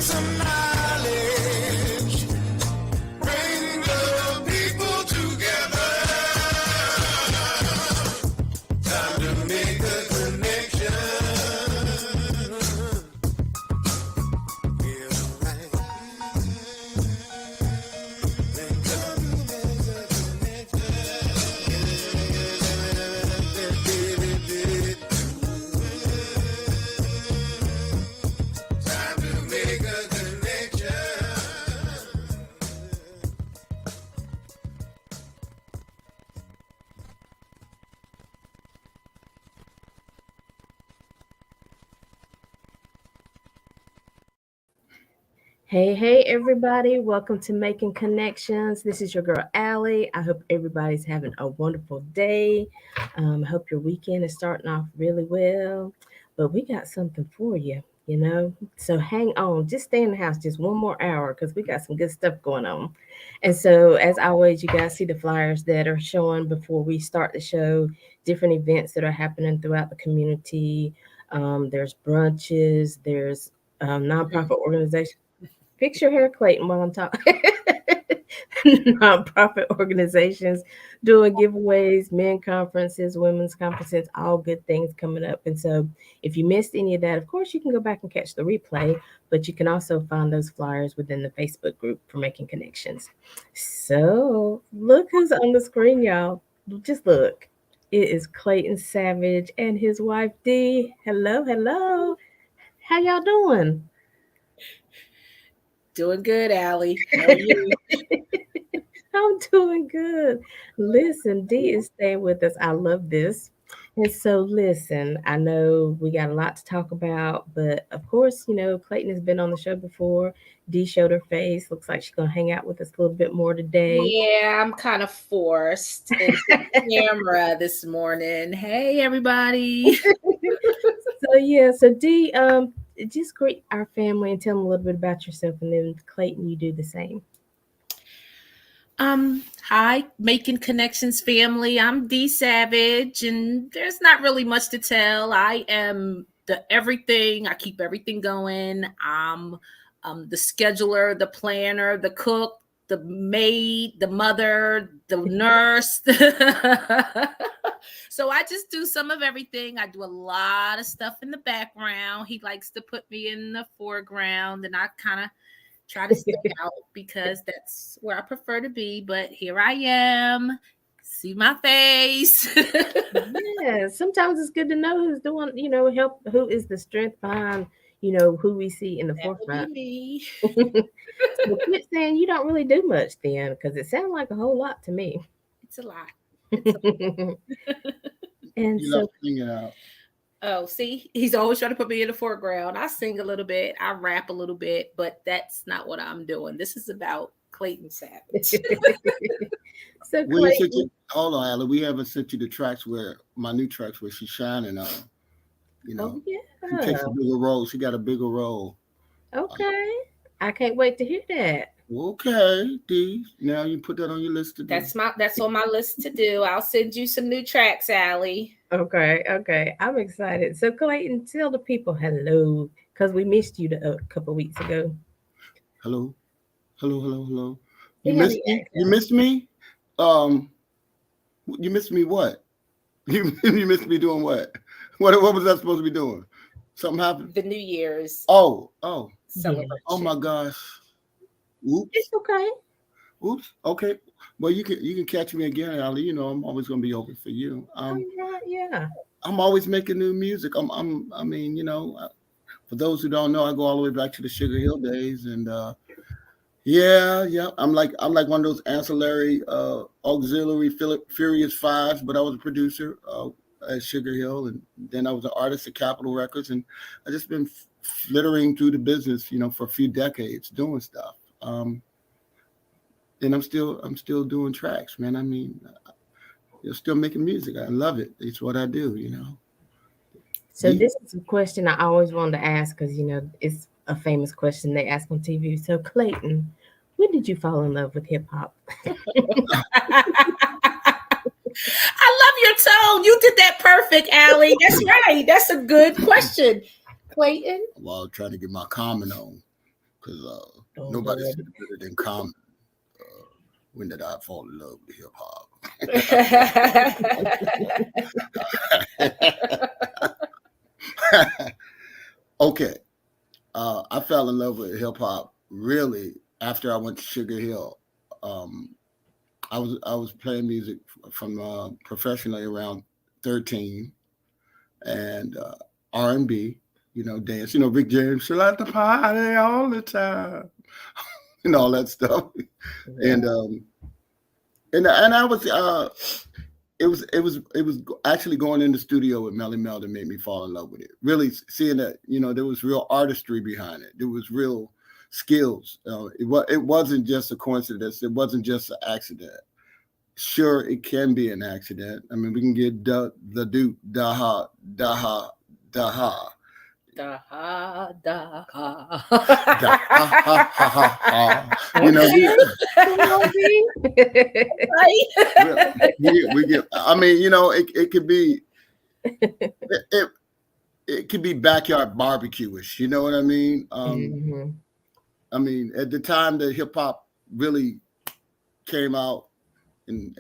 some knowledge. Bring the people together. Time to make a connection. Feel right. Then come make a connection. Time to make a connection. Hey, everybody. Welcome to Making Connections. This is your girl, Aly. I hope everybody's having a wonderful day. I hope your weekend is starting off really well. But we got something for you. So hang on. Just stay in the house just one more hour because we got some good stuff going on. And so, as always, you guys see the flyers that are showing before we start the show, different events that are happening throughout the community. There's brunches, there's nonprofit organizations. Fix your hair, Clayton, while I'm talking. Nonprofit organizations doing giveaways, men conferences, women's conferences, all good things coming up. And so, if you missed any of that, of course, you can go back and catch the replay, but you can also find those flyers within the Facebook group for Making Connections. So, look who's on the screen, y'all. Just look. It is Clayton Savage and his wife, Dee. Hello, hello. How y'all doing? Doing good, Aly. How are you? I'm doing good. Listen, Dee is staying with us. I love this. And so, listen, I know we got a lot to talk about, but of course, Clayton has been on the show before. Dee showed her face. Looks like she's going to hang out with us a little bit more today. Yeah, I'm kind of forced into the camera this morning. Hey, everybody. So Dee, just greet our family and tell them a little bit about yourself, and then Clayton, you do the same. Hi, Making Connections family. I'm Dee Savage, and there's not really much to tell. I am the everything. I keep everything going. I'm the scheduler, the planner, the cook, the maid, the mother, the nurse. So I just do some of everything. I do a lot of stuff in the background. He likes to put me in the foreground, and I kind of try to stick out because that's where I prefer to be. But here I am. See my face. Yeah, sometimes it's good to know who's doing, help, who is the strength behind, who we see in the That forefront. would be So quit saying you don't really do much then, because it sounds like a whole lot to me. me. It's a lot. And You so, love singing out. Oh, see, he's always trying to put me in the foreground. I sing a little bit, I rap a little bit, but that's not what I'm doing. This is about Clayton Savage. so We ain't sent Clayton, you, hold on, Alan. We haven't sent you the tracks where my new tracks where she's shining on. You know, oh she takes yeah, a bigger role. She got a bigger role. okay. I can't wait to hear that. Okay, D. Now you put that on your list to do. That's on my list to do. I'll send you some new tracks, Aly. Okay. I'm excited. So Clayton, tell the people hello, because we missed you a couple weeks ago. Hello, hello. You He had missed the me. You accent. missed me. Um, you missed me. What? You missed me doing what? What was I supposed to be doing? Something happened. The New Year's Oh. celebration. Oh my gosh. Oops. It's okay. Oops. Okay. Well, you can catch me again, Ali. You know, I'm always gonna be open for you. Yeah. I'm always making new music. I mean, for those who don't know, I go all the way back to the Sugar Hill days, and yeah. I'm like one of those ancillary auxiliary Furious Fives, but I was a producer at Sugar Hill, and then I was an artist at Capitol Records, and I just been flittering through the business, for a few decades doing stuff. And I'm still doing tracks, man. I mean, you're still making music. I love it. It's what I do. So this is a question I always wanted to ask because it's a famous question they ask on TV. So Clayton, when did you fall in love with hip hop? I love your tone. You did that perfect, Aly. That's right. That's a good question, Clayton. While trying to get my comment on. because Oh nobody Lord. said it better than Common. When did I fall in love with hip hop? Okay, I fell in love with hip hop really after I went to Sugar Hill. Um, I was playing music from professionally around 13 and R&B, dance, Rick James, she like to party all the time, and all that stuff, Yeah. and and I was it was actually going in the studio with Melly Mel that made me fall in love with it. Really seeing that there was real artistry behind it. There was real skills. It wasn't just a coincidence. It wasn't just an accident. Sure, it can be an accident. I mean, we can get the Duke, daha, daha, daha, Da ha da ha. da, ha, ha, ha, ha, ha. Okay. Come on, B. We get. I mean, it could be it could be backyard barbecue-ish. You know what I mean? Mhm. I mean, at the time that hip hop really came out, and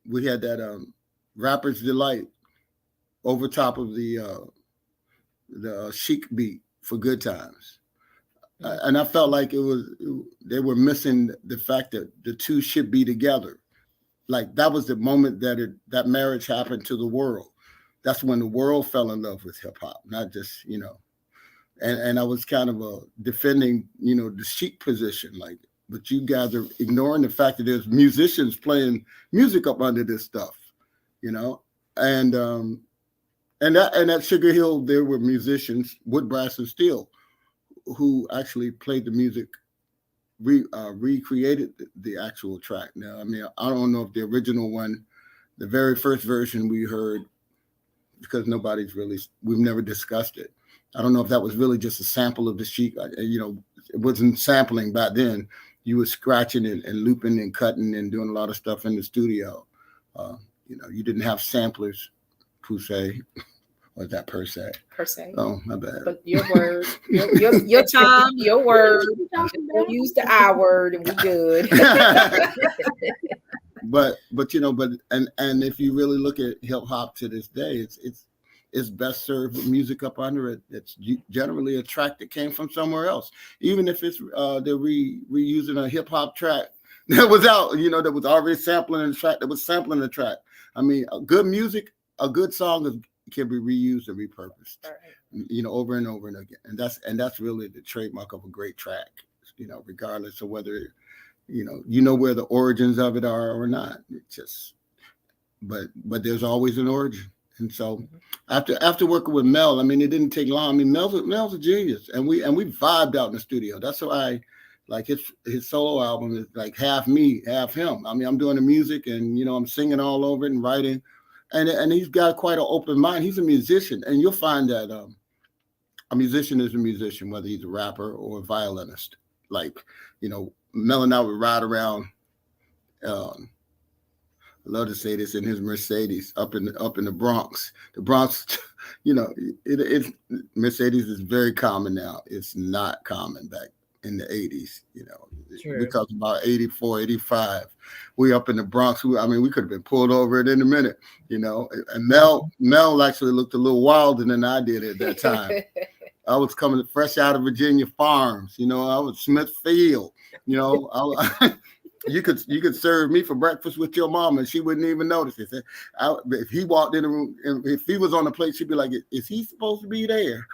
we had that Rapper's Delight over top of the chic beat for Good Times. And I felt like they were missing the fact that the two should be together. Like that was the moment that marriage happened to the world. That's when the world fell in love with hip hop, not just And I was kind of defending the chic position, like, but you guys are ignoring the fact that there's musicians playing music up under this stuff, and at Sugar Hill there were musicians, wood, brass, and steel, who actually played the music, recreated the actual track. Now, I mean, I don't know if the original one, the very first version we heard, because we've never discussed it. I don't know if that was really just a sample of the Chic. It wasn't sampling back then. You were scratching and looping and cutting and doing a lot of stuff in the studio. You didn't have samplers per se. Or that per se? Per se. Oh, my bad. But your word, your time, your word. We'll use the I word and we're good. but if you really look at hip hop to this day, it's best served with music up under it. It's generally a track that came from somewhere else, even if it's they're reusing a hip hop track that was out, that was already sampling the track that was sampling the track. I mean, good music, a good song can be reused and repurposed, right, over and over and again, and that's really the trademark of a great track, regardless of whether where the origins of it are or not. It's just, but there's always an origin. And so after working with Mel, I mean, it didn't take long. I mean, Mel's a genius, and we vibed out in the studio. That's why like his solo album is like half me, half him. I mean, I'm doing the music and I'm singing all over it and writing, and he's got quite an open mind. He's a musician, and you'll find that a musician is a musician, whether he's a rapper or a violinist. Like, Mel and I would ride around. I love to say this, in his Mercedes up in the Bronx. The Bronx, Mercedes is very common now. It's not common back in the 80s. We're talking about 84, 85. We up in the Bronx. We could have been pulled over at any minute, And Mel actually looked a little wilder than I did at that time. I was coming fresh out of Virginia Farms. I was Smithfield. You could serve me for breakfast with your mom and she wouldn't even notice it. If he walked in the room, if he was on the plate, she'd be like, "Is he supposed to be there?"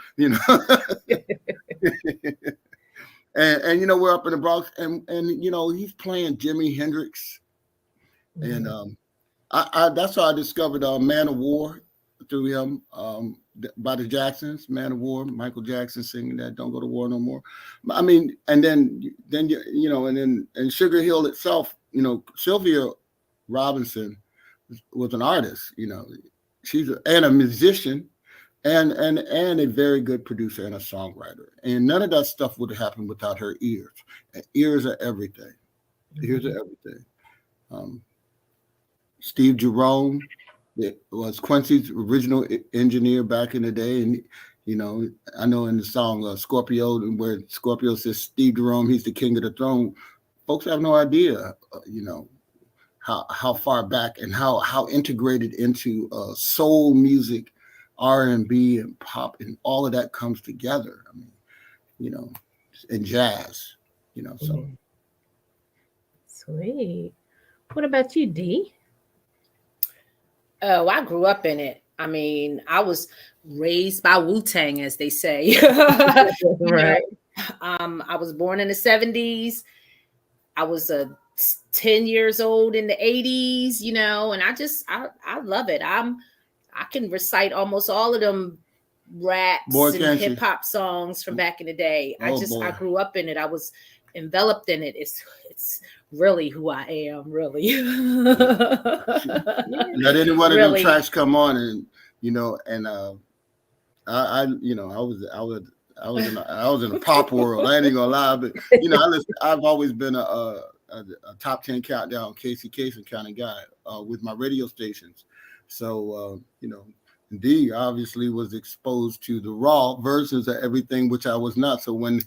And we're up in the Bronx, and he's playing Jimi Hendrix, and I that's how I discovered Man of War through him, by the Jacksons. Man of War, Michael Jackson singing that "Don't Go to War No More." I mean, and then and Sugar Hill itself, Sylvia Robinson was an artist. She's a musician. And a very good producer and a songwriter. And none of that stuff would have happened without her ears. And ears are everything. Ears are everything. Steve Jerome was Quincy's original engineer back in the day. And, You know, I know in the song Scorpio, where Scorpio says Steve Jerome, he's the king of the throne. Folks have no idea, you know, how far back and how integrated into soul music, R&B and pop and all of that comes together. I mean, you know, and jazz, you know. So Sweet. What about you, D? Oh, I grew up in it. I mean, I was raised by Wu-Tang, as they say. You know, Right. I was born in the 70s. I was 10 years old in the 80s, you know, and I love it. I can recite almost all of them boy, raps and can't you? hip hop songs from back in the day. Oh I boy. grew up in it. I was enveloped in it. It's really who I am, really. Let any one of them Really. tracks come on, and you know, and you know, I was in a pop world. I ain't even gonna lie, but you know, I've always been a top 10 countdown Casey Kasem kind of guy with my radio stations. So you know, D obviously was exposed to the raw versions of everything, which I was not. So when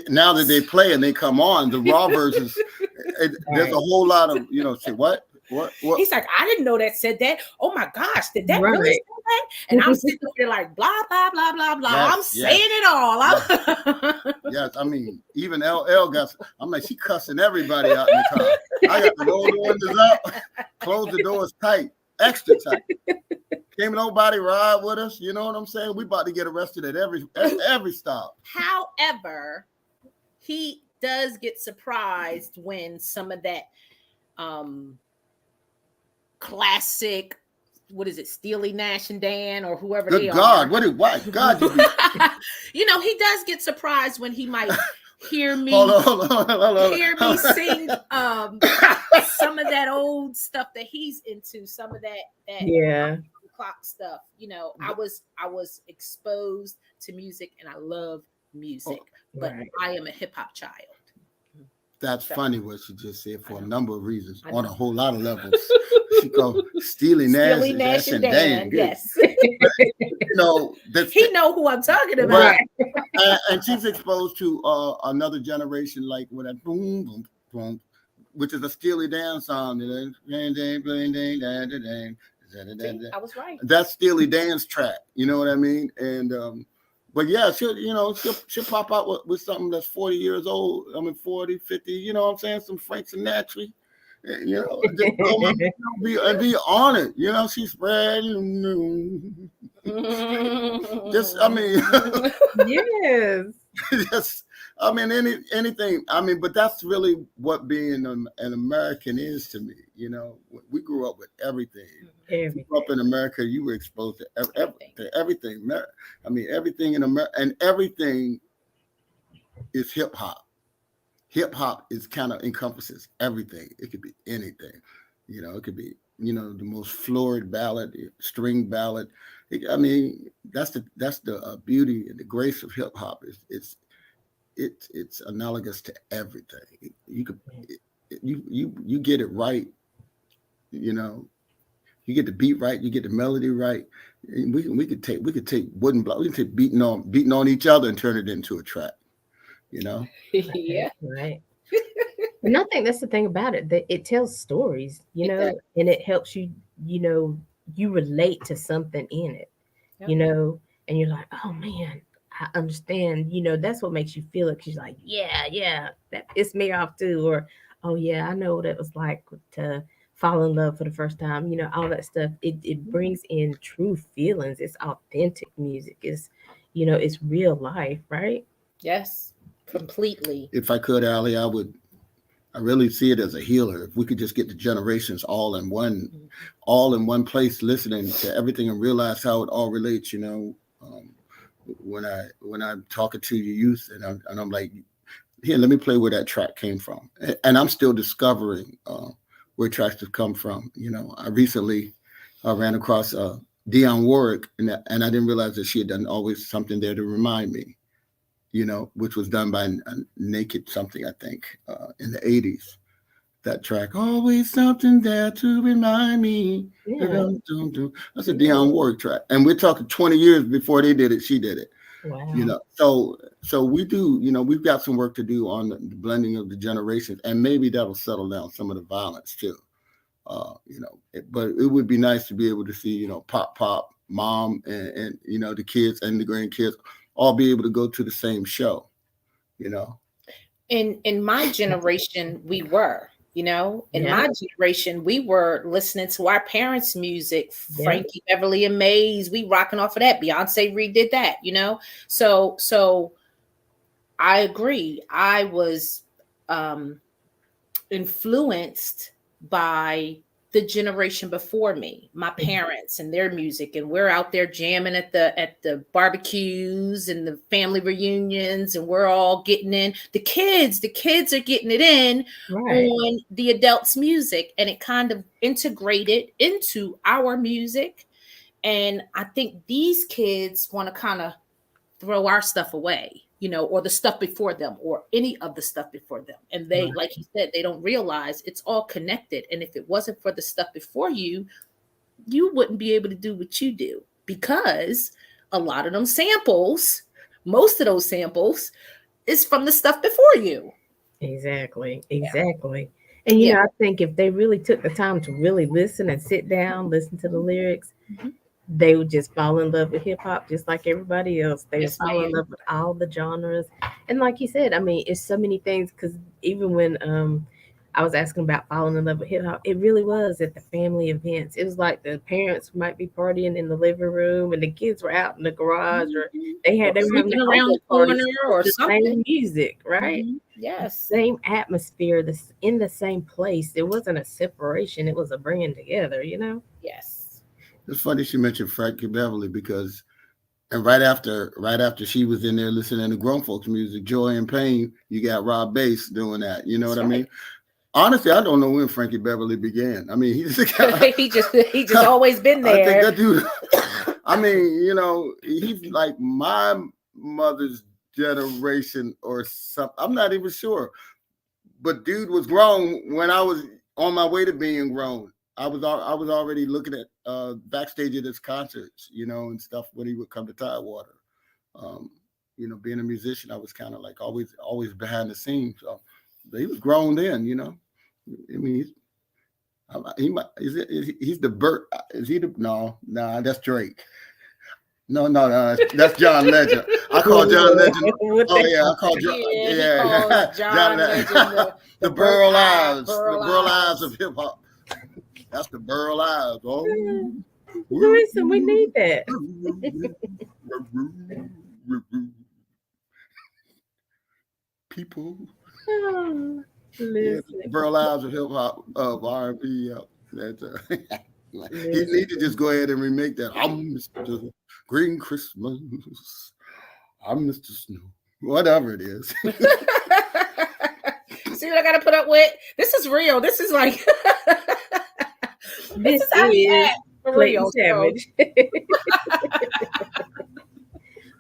now that they play and they come on, the raw versions, there's a whole lot of, you know, say what. He's like, I didn't know that said that. Oh my gosh, did that really Right. say that? And I'm sitting up there like blah blah blah blah blah. Yes, I'm saying it all. Yes, I mean, even LL got. I'm like, she cussing everybody out in the car. I got to roll the windows up, close the doors tight, extra tight. Can't nobody ride with us. You know what I'm saying? We about to get arrested at every stop. However, he does get surprised when some of that classic, what is it, Steely Nash and Dan or whoever Good they God, are. what God you be? You know, he does get surprised when he might hear me Hold on. hear me sing some of that old stuff that he's into, some of that Yeah. clock stuff. You know, I was exposed to music and I love music, but Right. I am a hip hop child. That's funny what she just said for I a know. number of reasons, I on a know. whole lot of levels. She called Steely Nash, Steely Nash and Dan, Dan. yes. You know, He know who I'm talking about. and she's exposed to another generation, like with that boom, boom, boom, which is a Steely Dan song. See, I was right. That's Steely Dan's track. You know what I mean? And but yeah, she'll pop out with something that's 40 years old. I mean, 40, 50, you know what I'm saying? Some Frank Sinatra. You know, just be on it. You know, she's spread. Just, I mean, Yes. just, I mean, anything. I mean, but that's really what being an American is to me. You know, we grew up with everything. You grew up in America, you were exposed to everything. I mean, everything in America, and everything is hip hop. Hip hop is kind of encompasses everything. It could be anything. You know, it could be, you know, the most florid ballad, string ballad. I mean, that's the beauty and the grace of hip hop. It's analogous to everything. You could you get it right. You know, you get the beat right, you get the melody right. We could take wooden block. We can take beating on each other and turn it into a track. You know. Yeah. Right. And I think that's the thing about it, that it tells stories, you know, Exactly. and it helps you, you know, you relate to something in it, Yep. you know, and you're like, oh man, I understand, you know, that's what makes you feel it. 'Cause you're like, yeah, that pissed me off too. Or, oh yeah, I know what it was like to fall in love for the first time, you know, all that stuff. It brings in true feelings. It's authentic music. It's, you know, it's real life, right? Yes, completely. If I could, Aly, I really see it as a healer. If we could just get the generations all in one place, listening to everything and realize how it all relates. You know, when I'm talking to your youth and I'm like, here, let me play where that track came from, and I'm still discovering where tracks have come from. You know, I recently ran across Dionne Warwick, and I didn't realize that she had done always something there to remind me. You know, which was done by Naked something, I think, in the 80s. That track, always something there to remind me. Yeah. That's a Dionne Warwick track. And we're talking 20 years before they did it, she did it. Wow. So we do, we've got some work to do on the blending of the generations, and maybe that'll settle down some of the violence too. But it would be nice to be able to see, pop, mom, and the kids and the grandkids all be able to go to the same show, you know. In my generation, we were, in Yeah. my generation, we were listening to our parents' music, Yeah. Frankie Beverly and Mays, we rocking off of that. Beyonce redid that, So I agree. I was influenced by the generation before me, my parents and their music, and we're out there jamming at the barbecues and the family reunions, and we're all getting in. The kids are getting it in Right. on the adults' music, and it kind of integrated into our music. And I think these kids want to kind of throw our stuff away, or the stuff before them, or any of the stuff before them. And they, Right. like you said, they don't realize it's all connected. And if it wasn't for the stuff before you, you wouldn't be able to do what you do, because a lot of them samples, most of those samples, is from the stuff before you. Exactly. Yeah. Exactly. And Yeah. I think if they really took the time to really listen and sit down, listen to the lyrics, Mhm. they would just fall in love with hip hop just like everybody else. They would Yes, fall in ma'am. love with all the genres. And like you said, I mean, it's so many things, because even when I was asking about falling in love with hip hop, it really was at the family events. It was like the parents might be partying in the living room and the kids were out in the garage, or Or they were having creeping their around own the corner parties or with the something. same music, right? Yes. Same atmosphere, in the same place. It wasn't a separation, it was a bringing together, Yes. It's funny she mentioned Frankie Beverly because, and right after she was in there listening to grown folks music, Joy and Pain, you got Rob Bass doing that. You know That's what I right. mean? Honestly, I don't know when Frankie Beverly began. I mean, he's the guy. he just always been I think there. that dude. I mean, he's like my mother's generation or something. I'm not even sure, but dude was grown when I was on my way to being grown. I was already looking at backstage at his concerts, and stuff when he would come to Tidewater. Um, being a musician, I was kind of like always behind the scenes. So but he was grown then. I mean, he might he's the Burt. Is he the no? That's Drake. No, that's John Legend. I call John Legend. What Oh the- yeah, I call John. Yeah, he Yeah, calls John Legend the the Burl Ives, Burl the Burl Ives Ives. of hip hop. That's the Burl Ives. Oh, Listen, we need that. people. Oh, Yeah, listen, Burl Ives of hip hop, of R&B. That's he listen. need to just go ahead and remake that. I'm Mr. Green Christmas. I'm Mr. Snow. Whatever it is. See what I gotta put up with? This is real. This is like This is how we is act for Clayton real. Savage.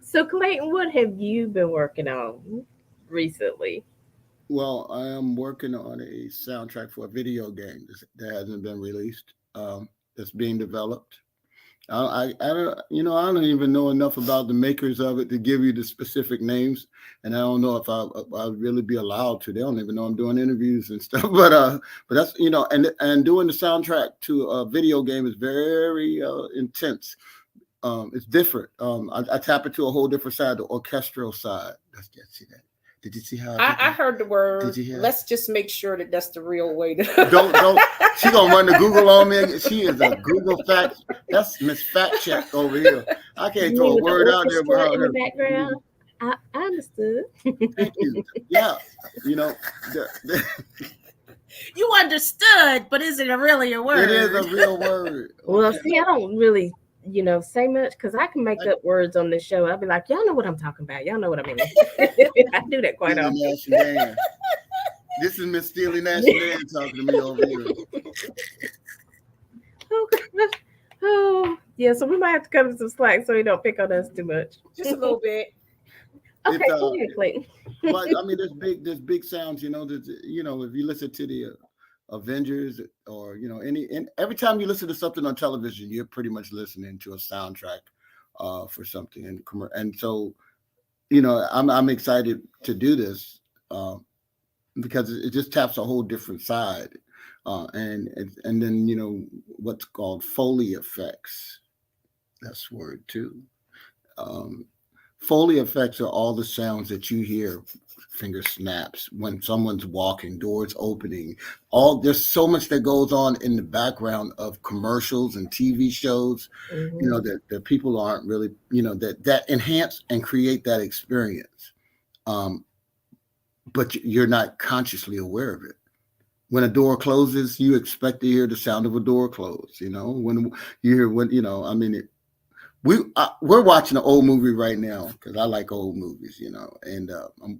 So, Clayton, what have you been working on recently? Well, I am working on a soundtrack for a video game that hasn't been released. That's being developed. I don't, I don't even know enough about the makers of it to give you the specific names, and I don't know if I'd really be allowed to. They don't even know I'm doing interviews and stuff. But that's and doing the soundtrack to a video game is very intense. It's different. I tap into a whole different side, the orchestral side. See that? Did you see how I did I that? heard the word. Did you hear? Let's just make sure that that's the real way to Don't. She gonna run the Google on me. She is a Google fact. That's Miss Fact Check over here. I can't You throw mean a with the word out there orchestra without in the her. background? I understood. Thank you. Yeah, You understood, but is it really a word? it is a real word. Well, Okay. see, I don't really, say much, because I can make up words on this show. I'll be like, y'all know what I'm talking about. Y'all know what I mean. I do that quite Steely often. Nash and Dan. This is Miss Steely Nash and Dan talking to me over here. Oh, gosh. Oh, yeah. So we might have to cut him some slack so he don't pick on us too much. Just a little bit. Okay, It's, go ahead, Clayton. But I mean, there's big sounds. If you listen to the Avengers or and every time you listen to something on television, you're pretty much listening to a soundtrack for something. And so I'm excited to do this because it just taps a whole different side, and then what's called Foley effects. That's word too. Um, Foley effects are all the sounds that you hear, finger snaps, when someone's walking, doors opening. All There's so much that goes on in the background of commercials and TV shows, Hmm. that people aren't really, that enhance and create that experience. Um, but you're not consciously aware of it. When a door closes, you expect to hear the sound of a door close. When you hear when I mean, we're watching an old movie right now because I like old movies, and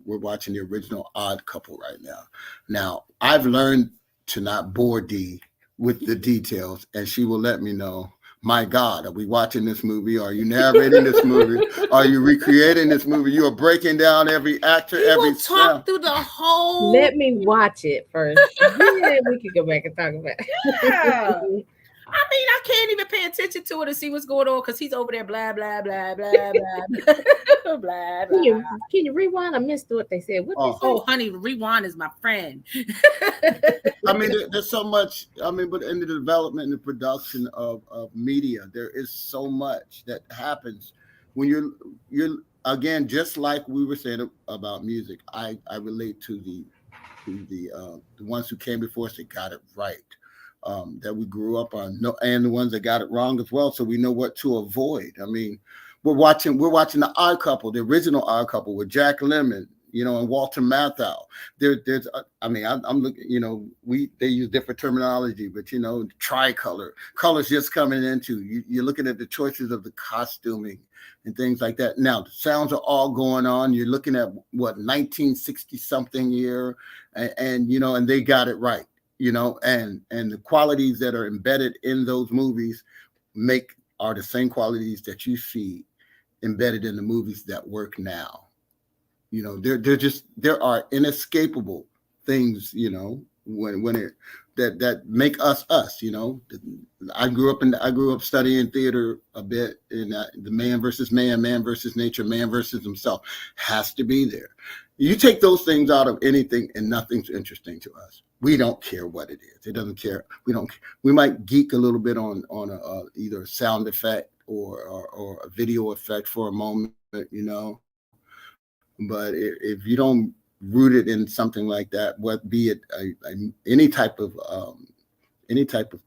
we're watching the original Odd Couple right now. Now I've learned to not bore Dee with the details, and she will let me know. My God, are we watching this movie? Are you narrating this movie? Are you recreating this movie? You are breaking down every actor, He every will talk sound. through the whole. Let me watch it first. Then we can go back and talk about Yeah. it. I mean, I can't even pay attention to it and see what's going on because he's over there, blah blah blah blah blah blah blah Can blah. you rewind? I missed what they said. What they Oh, say? Oh, honey, Rewind is my friend. I mean, there's so much. I mean, but in the development and the production of media, there is so much that happens when you're again, just like we were saying about music. I relate to the ones who came before us that got it right, that we grew up on, no, and the ones that got it wrong as well. So we know what to avoid. I mean, we're watching the Odd Couple, the original Odd Couple with Jack Lemmon, and Walter Matthau. There's, I mean, I'm looking, they use different terminology, but tricolor, colors just coming into you're looking at the choices of the costuming and things like that. Now the sounds are all going on. You're looking at what 1960 something year, and they got it right, and the qualities that are embedded in those movies make are the same qualities that you see embedded in the movies that work now. There are inescapable things, when it that make us us. I grew up studying theater a bit, and the man versus man, man versus nature, man versus himself has to be there. You take those things out of anything, and nothing's interesting to us. We don't care what it is. It doesn't care. We don't. We might geek a little bit on either a sound effect or a video effect for a moment, but if you don't root it in something like that, what be it any type of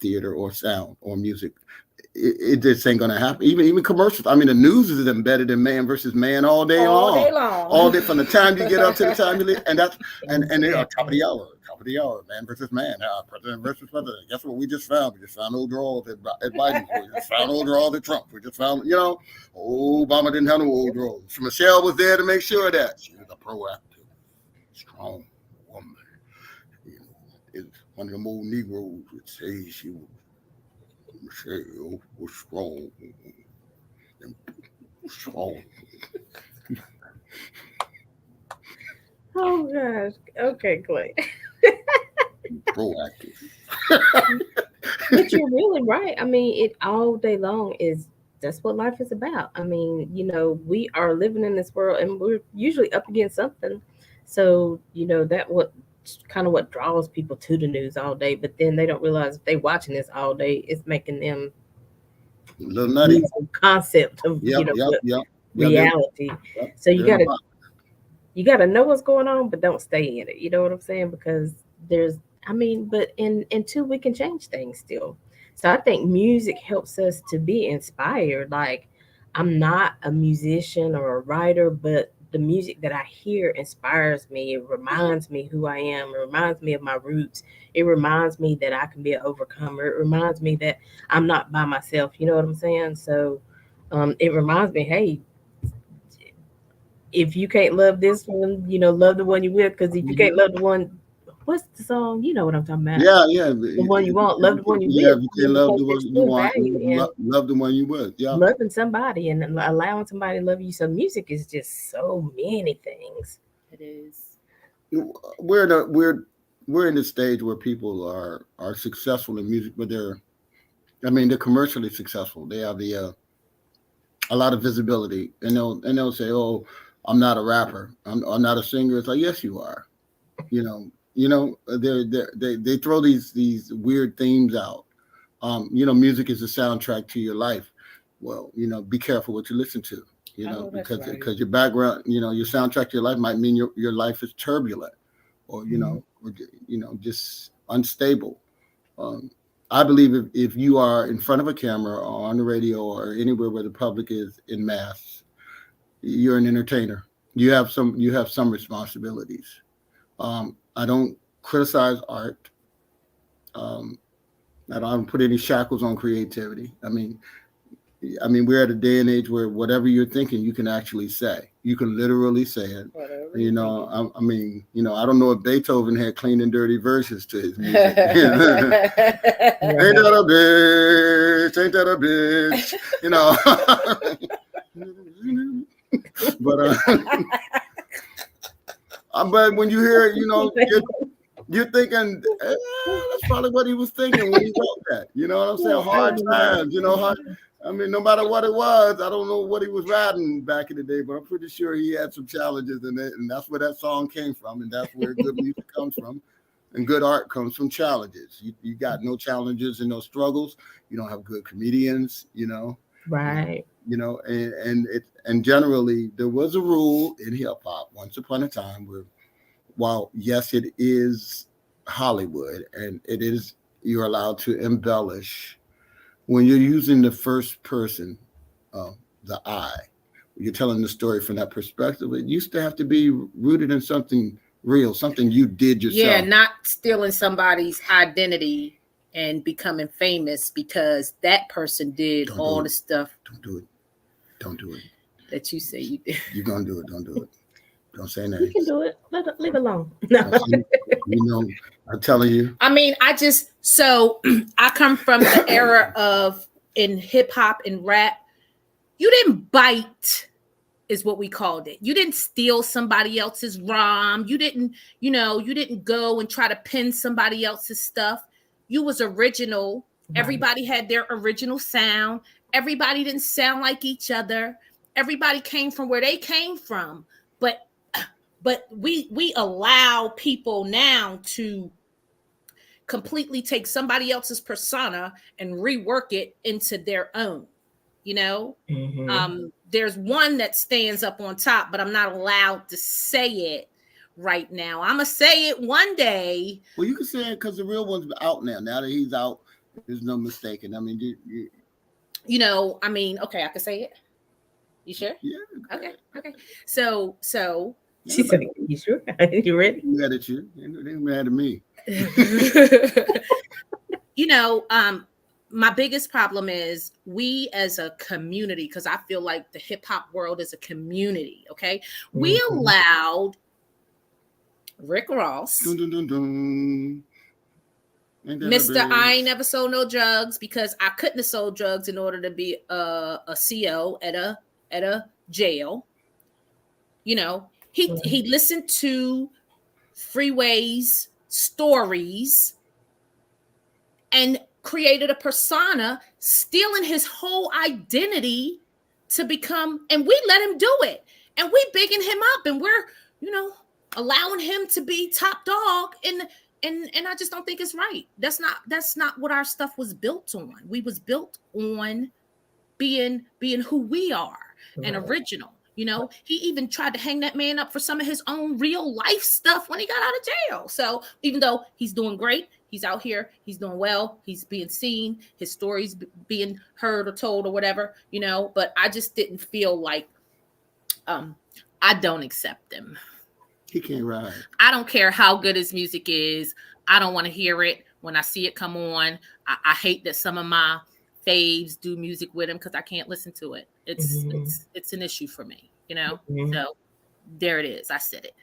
theater or sound or music, it just ain't gonna happen. Even commercials. I mean, the news is embedded in man versus man all day All day long, all long. day from the time you get up to the time you leave, and they are Exactly. top of the hour, man versus man, president versus president. Guess what we just found? We just found old drawers at Biden's. We just found old drawers at Trump. We just found, Obama didn't have no old drawers. So Michelle was there to make sure that she was a proactive, strong woman. It's one of them old Negroes would say she was Michelle was strong and strong Oh gosh. Okay, Clay. and proactive. But you're really right. I mean, it all day long is that's what life is about. I mean, we are living in this world and we're usually up against something. So, that what kind of what draws people to the news all day, but then they don't realize if they watching this all day, it's making them A little nutty. lose the concept of, Yep, yep, what yep. Yeah, reality. yep, So you they're in a gotta box. you got to know what's going on, but don't stay in it. You know what I'm saying? Because there's, I mean, but in two, we can change things still. So I think music helps us to be inspired. Like, I'm not a musician or a writer, but the music that I hear inspires me. It reminds me who I am. It reminds me of my roots. It reminds me that I can be an overcomer. It reminds me that I'm not by myself. You know what I'm saying? So it reminds me, hey, if you can't love this one, love the one you with. Because if you can't Mhm. love the one, what's the song? You know what I'm talking about. Yeah, yeah. The one you want, If love you the one can't, you yeah, with. if you I can't mean, love because the one there's you still want, value in love the one you with. Yeah. loving somebody and allowing somebody to love you. So music is just so many things. It is. We're in a we're in the stage where people are successful in music, but they're commercially successful. They have a lot of visibility, and they'll say, "Oh, I'm not a rapper. I'm not a singer. It's like, yes, you are. They throw these weird themes out. Music is a soundtrack to your life. Well, be careful what you listen to. Oh, that's Because right. your background, your soundtrack to your life might mean your life is turbulent, or just unstable. Um, I believe if you are in front of a camera or on the radio or anywhere where the public is in mass, you're an entertainer. You have some responsibilities. I don't criticize art. Um, I don't put any shackles on creativity. I mean, we're at a day and age where whatever you're thinking, you can actually say. You can literally say it. Whatever You you're know, thinking. I don't know if Beethoven had clean and dirty verses to his music. Ain't Right. that a bitch? Ain't that a bitch? But when you hear it, you're thinking, that's probably what he was thinking when he wrote that. You know what I'm saying? Hard times, no matter what it was, I don't know what he was writing back in the day, but I'm pretty sure he had some challenges in it, and that's where that song came from, and that's where good music comes from, and good art comes from challenges. You got no challenges and no struggles, you don't have good comedians, Right. and generally there was a rule in hip hop once upon a time where, while yes, it is Hollywood and you're allowed to embellish when you're using the first person, the I, you're telling the story from that perspective. It used to have to be rooted in something real, something you did Yeah, yourself. not stealing somebody's identity and becoming famous because that person did Don't all do the it. stuff Don't do it. that you say you did. You're gonna do it. Don't do it. Don't say You can names. do it. Leave it alone. No. I'm telling you. I mean, I come from the era of in hip hop and rap, you didn't bite is what we called it. You didn't steal somebody else's rhyme. You didn't go and try to pin somebody else's stuff. You was original. Right. Everybody had their original sound. Everybody didn't sound like each other. Everybody came from where they came from. But we allow people now to completely take somebody else's persona and rework it into their own. There's one that stands up on top, but I'm not allowed to say it right now. I'm gonna say it one day. Well, you can say it because the real one's out now. Now that he's out, there's no mistaking. I mean, Okay, I can say it. You sure? Yeah. Okay. So She said, "You sure? You ready?" You mad at you? They mad at me. My biggest problem is we as a community, because I feel like the hip hop world is a community. Okay, we allowed Rick Ross, Dun, dun, dun, dun. Mr. I ain't never sold no drugs, because I couldn't have sold drugs in order to be a CO at a jail. He listened to Freeway's stories and created a persona, stealing his whole identity to become, and we let him do it. And we bigging him up, and we're, allowing him to be top dog. And I just don't think it's right. That's not what our stuff was built on. We was built on being who we are, and original. He even tried to hang that man up for some of his own real life stuff when he got out of jail. So even though he's doing great, he's out here, he's doing well, he's being seen, his stories being heard or told or whatever, but I just didn't feel like I don't accept him. He can't ride. I don't care how good his music is. I don't want to hear it when I see it come on. I hate that some of my faves do music with him because I can't listen to it. It's an issue for me, So there it is. I said it.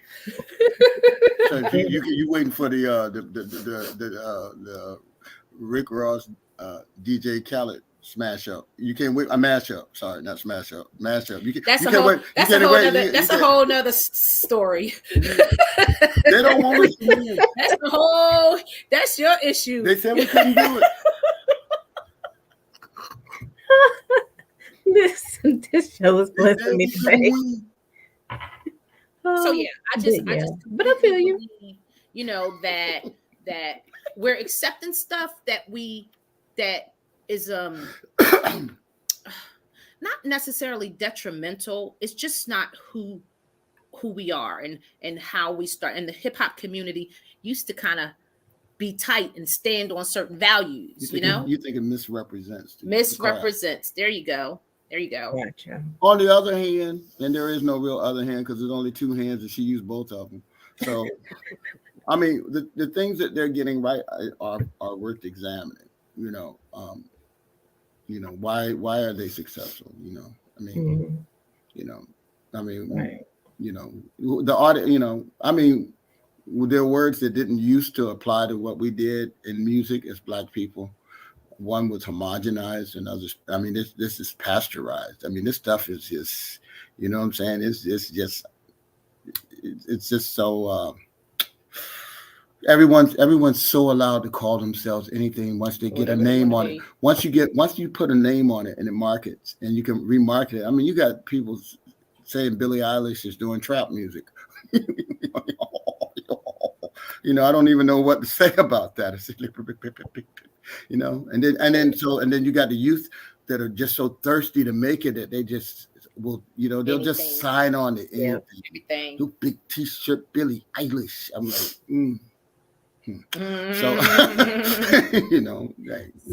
So you waiting for the Rick Ross DJ Khaled smash up? You can't wait. A mash up. Sorry, not smash up. Mash up. That's a whole nother story. They don't want us. That's your issue. They said we couldn't do it. This show is blessing me today. So yeah, I just but I feel you. believe, that we're accepting stuff that is not necessarily detrimental. It's just not who we are and how we start. And the hip hop community used to kind of be tight and stand on certain values. You think it misrepresents? Misrepresents. There you go. Gotcha. On the other hand, and there is no real other hand because there's only two hands and she used both of them. So, I mean, the things that they're getting right are worth examining. Why are they successful? I mean, right. The audit. I mean, there are words that didn't used to apply to what we did in music as Black people. One was homogenized, and others. I mean, this is pasteurized. I mean, this stuff is just, what I'm saying? It's just so. Everyone's so allowed to call themselves anything once they get a name on it. Once you put a name on it and it markets and you can remarket it. I mean, you got people saying Billie Eilish is doing trap music. I don't even know what to say about that. And then you got the youth that are just so thirsty to make it that they just will, they'll just sign on to anything. New big T-shirt, Billie Eilish. I'm like, So,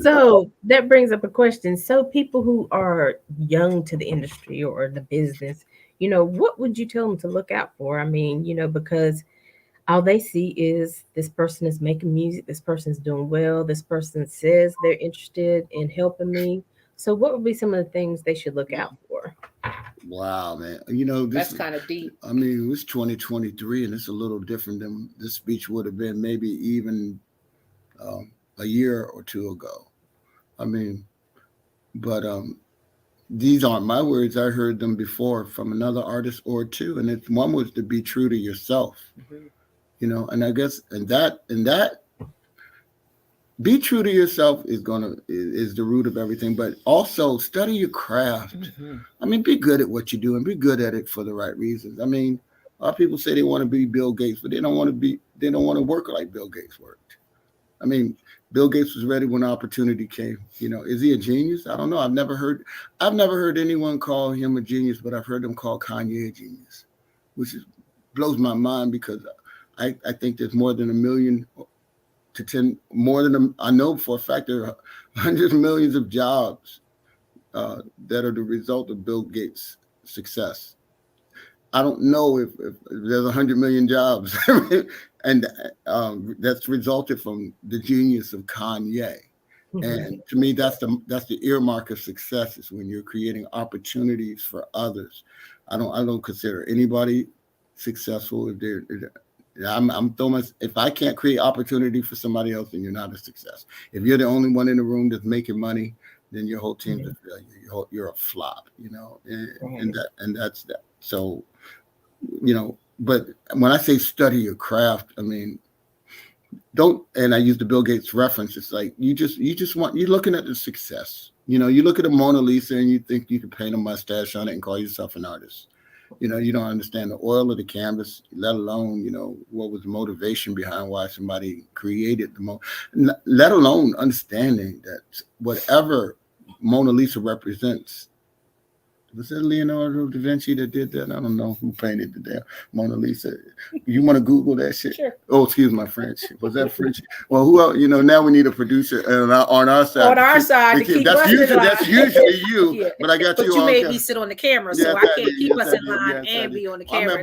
So that brings up a question. So people who are young to the industry or the business, what would you tell them to look out for? I mean, because all they see is this person is making music, this person's doing well, this person says they're interested in helping me. So what would be some of the things they should look out for? Wow, man. That's kind of deep. I mean, it's 2023 and it's a little different than this speech would have been maybe even a year or two ago. I mean, but these aren't my words. I heard them before from another artist or two. And one was to be true to yourself. Mm-hmm. And I guess and that be true to yourself is the root of everything, but also study your craft. Mm-hmm. I mean, be good at what you do and be good at it for the right reasons. I mean, a lot of people say they want to be Bill Gates, but they don't want to work like Bill Gates worked. I mean, Bill Gates was ready when opportunity came. Is he a genius? I don't know. I've never heard anyone call him a genius, but I've heard them call Kanye a genius, which blows my mind because I think there's more than 1 million to 10, I know for a fact there are hundreds of millions of jobs that are the result of Bill Gates' success. I don't know if there's 100 million jobs, and that's resulted from the genius of Kanye. Mm-hmm. And to me, that's the earmark of success is when you're creating opportunities for others. I don't consider anybody successful if they're. If I can't create opportunity for somebody else, then you're not a success. If you're the only one in the room that's making money, then your whole team's a failure. You're a flop, and that's that. So, but when I say study your craft, I mean, and I use the Bill Gates reference. It's like you're looking at the success. You look at the Mona Lisa and you think you can paint a mustache on it and call yourself an artist. You don't understand the oil of the canvas, let alone, what was the motivation behind why somebody created let alone understanding that whatever Mona Lisa represents. Was it Leonardo da Vinci that did that? I don't know who painted the damn Mona Lisa. You want to Google that shit? Sure. Oh, excuse my French. Was that French? Well, who else? Now we need a producer on our side. On our side, that's usually you. Yeah. But I got but you. You made me sit on the camera, so I can't keep us in line and be on the camera.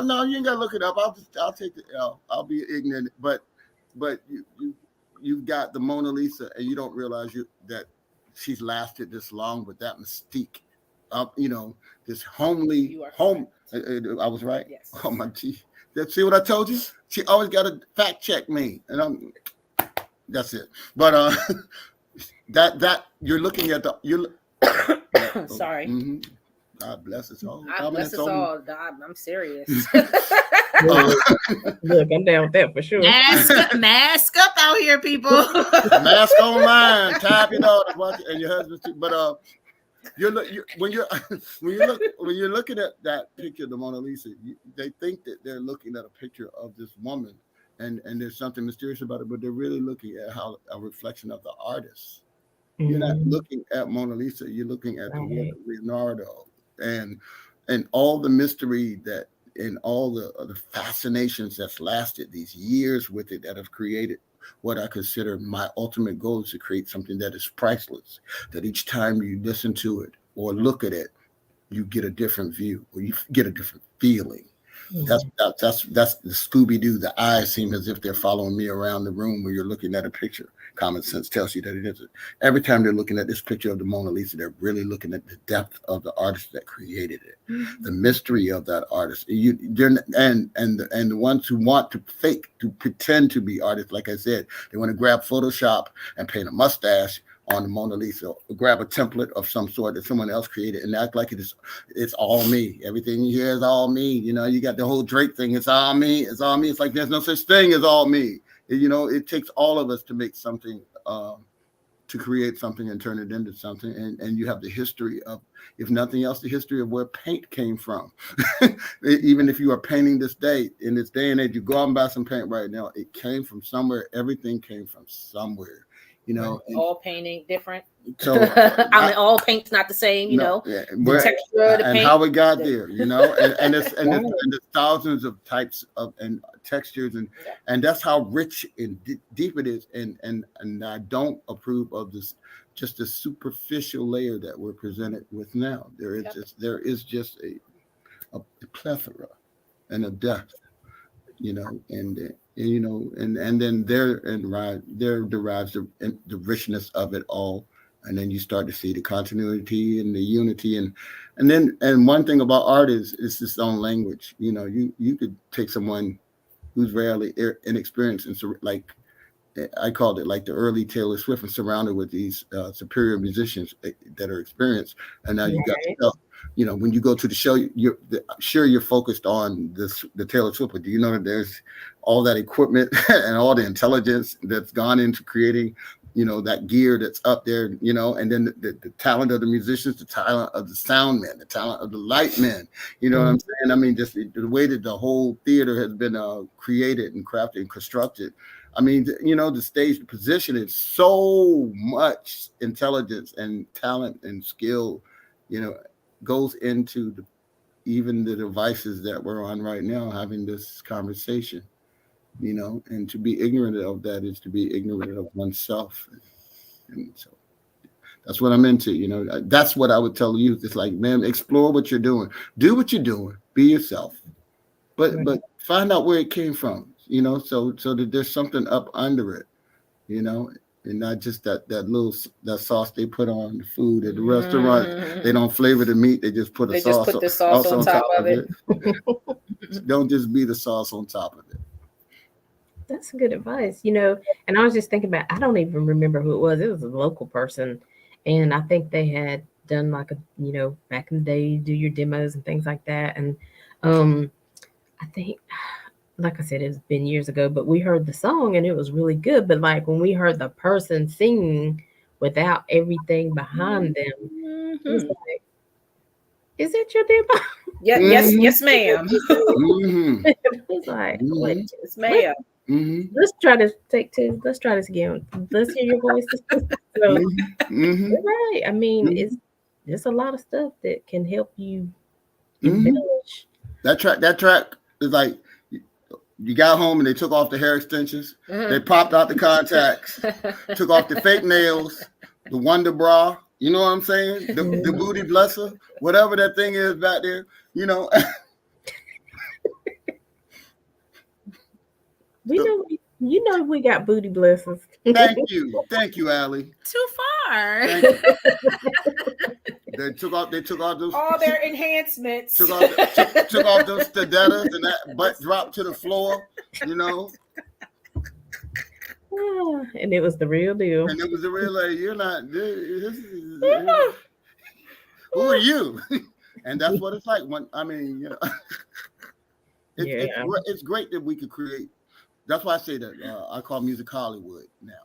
No, you ain't gotta look it up. I'll take the L. I'll be ignorant. But you've got the Mona Lisa, and you don't realize that she's lasted this long with that mystique. This homely home. I was right. Yes. Oh my gee. See what I told you? She always got to fact check me, and that's it. But that you're looking at Sorry. Mm-hmm. God bless us all. God bless us all. God, I'm serious. Look, I'm down with that for sure. Mask up out here, people. Mask online. Tap it out and your husband too. But when you're when you're looking at that picture of the Mona Lisa, they think that they're looking at a picture of this woman, and there's something mysterious about it, but they're really looking at how a reflection of the artist. You're not looking at Mona Lisa. You're looking at the work Right. of Leonardo and all the mystery that and all the fascinations that's lasted these years with it that have created what I consider my ultimate goal is to create something that is priceless. That each time you listen to it or look at it, you get a different view or you get a different feeling. That's Mm. that's the Scooby Doo. The eyes seem as if they're following me around the room where you're looking at a picture. Common sense tells you that it isn't. Every time they're looking at this picture of the Mona Lisa, they're really looking at the depth of the artist that created it, the mystery of that artist. And the ones who want to pretend to be artists, like I said, they want to grab Photoshop and paint a mustache on the Mona Lisa, grab a template of some sort that someone else created and act like it's all me. Everything you hear is all me. You got the whole Drake thing. It's all me. It's all me. It's like there's no such thing as all me. It takes all of us to make something, to create something and turn it into something. And you have the history of, if nothing else, the history of where paint came from. Even if you are painting this day, in this day and age, you go out and buy some paint right now, it came from somewhere. Everything came from somewhere. All painting different. So I mean, all paint's not the same, yeah, the texture of the and paint. how we got there, and there's thousands of types of and textures, and that's how rich and deep it is, and I don't approve of this just the superficial layer that we're presented with now. There is just a plethora and a depth, and then there derives the richness of it all, and then you start to see the continuity and the unity, and one thing about art is it's its own language. You could take someone who's rarely inexperienced and like I called it like the early Taylor Swift and surrounded with these superior musicians that are experienced, and now you got stuff. When you go to the show, you're focused on the Taylor Swift, but do you know that there's all that equipment and all the intelligence that's gone into creating, that gear that's up there, and then the talent of the musicians, the talent of the sound men, the talent of the light men, what I'm saying? I mean, just the way that the whole theater has been created and crafted and constructed. I mean, the stage, the position is so much intelligence and talent and skill, goes into even the devices that we're on right now, having this conversation, and to be ignorant of that is to be ignorant of oneself. And so that's what I'm into, that's what I would tell youth. It's like, man, explore what you're doing, do what you're doing, be yourself, but find out where it came from, so that there's something up under it, and not just that sauce they put on the food at the restaurant. They don't flavor the meat. They just put the sauce on top of it. Don't just be the sauce on top of it. That's good advice, And I was just thinking about, I don't even remember who it was. It was a local person. And I think they had done like back in the day, do your demos and things like that. And I think, like I said, it's been years ago, but we heard the song and it was really good. But like when we heard the person singing without everything behind them, it was like, is it your demo? Yeah, yes, ma'am. It was like, wait, yes, ma'am. Let's try to take two. Let's try this again. Let's hear your voice. So, you're right. I mean, there's a lot of stuff that can help you embellish. That track is like, you got home and they took off the hair extensions. They popped out the contacts, took off the fake nails, the Wonder Bra. You know what I'm saying? The booty blesser, whatever that thing is back there. We got booty blessers. Thank you, Aly. Too far. They took off those all their enhancements. Took off those stilettos and that butt dropped to the floor. And it was the real deal. And it was the real, like, you're not. Who are you? And that's what it's like. It's great that we could create. That's why I say that I call music Hollywood now.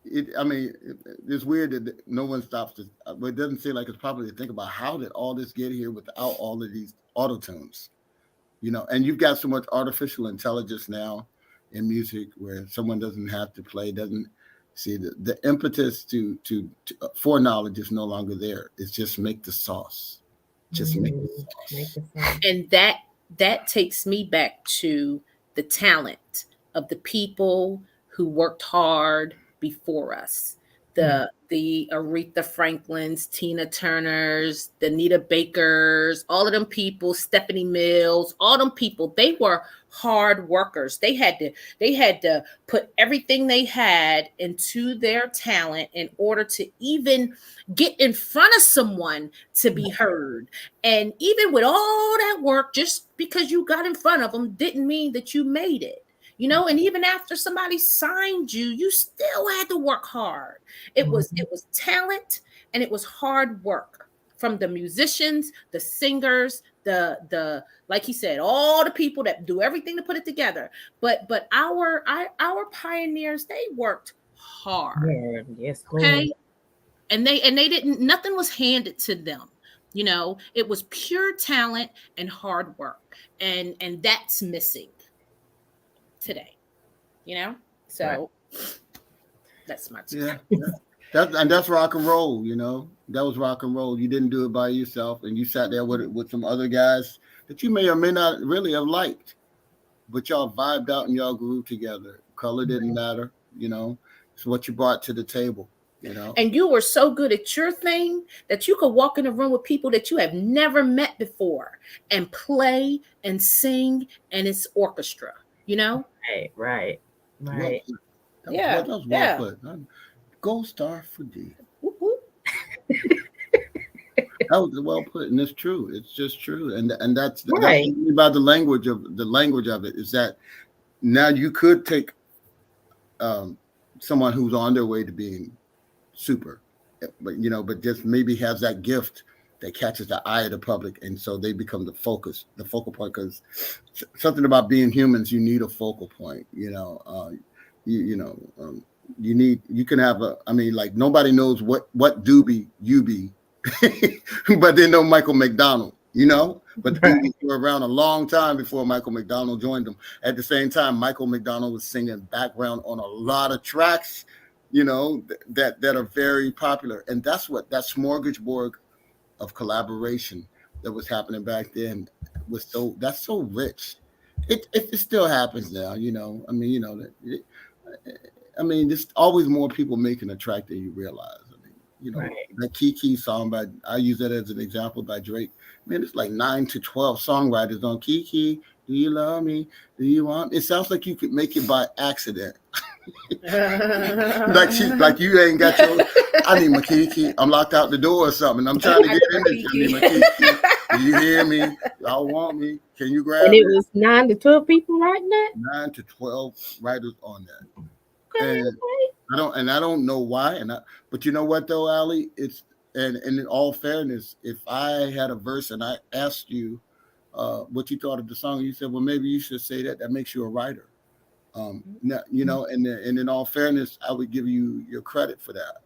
it's weird that no one stops to, but it doesn't seem like it's proper to think about how did all this get here without all of these auto tunes, and you've got so much artificial intelligence now in music where someone doesn't have to play, doesn't see the impetus to foreknowledge is no longer there. It's just make the sauce, just make the Make sauce. the song. And that takes me back to the talent of the people who worked hard before us. The Aretha Franklins, Tina Turners, the Nita Bakers, all of them people, Stephanie Mills, all them people, they were hard workers. They had to put everything they had into their talent in order to even get in front of someone to be heard. And even with all that work, just because you got in front of them didn't mean that you made it. And even after somebody signed you, you still had to work hard. It was talent and it was hard work from the musicians, the singers, the like he said, all the people that do everything to put it together. But our pioneers, they worked hard. Yeah, yes, Okay. And they didn't, nothing was handed to them. It was pure talent and hard work. And that's missing today, so that's my Yeah, that's rock and roll. That was rock and roll. You didn't do it by yourself, and you sat there with some other guys that you may or may not really have liked, but y'all vibed out and y'all grew together. Color didn't matter. It's what you brought to the table. And you were so good at your thing that you could walk in a room with people that you have never met before and play and sing, and it's orchestra. Right. Well, Yeah, that was yeah. well put. Gold star for D. Whoop, whoop. That was well put, and it's true. It's just true, and that's Right. about the language of it is that now you could take someone who's on their way to being super, but just maybe has that gift that catches the eye of the public, and so they become the focal point. Because something about being humans, you need a focal point. You can have like nobody knows what doobie you be, but they know Michael McDonald. But they were around a long time before Michael McDonald joined them. At the same time, Michael McDonald was singing background on a lot of tracks, that are very popular, and that's what that smorgasbord of collaboration that was happening back then that's so rich. It still happens now, there's always more people making a track than you realize. Right. That Kiki song I use that as an example by Drake. Man, it's like 9 to 12 songwriters on Kiki. Do you love me? Do you want me? It sounds like you could make it by accident. like you ain't got your. I need my Kiki. I'm locked out the door or something. I'm trying to get in this. I need my Kiki. Do you hear me? Y'all want me? Can you grab And it? it was 9 to 12 people writing that? 9 to 12 writers on that. Okay, And I don't know why. But you know what though, Aly? And in all fairness, if I had a verse and I asked you what you thought of the song, you said, well, maybe you should say that. That makes you a writer. And in all fairness, I would give you your credit for that.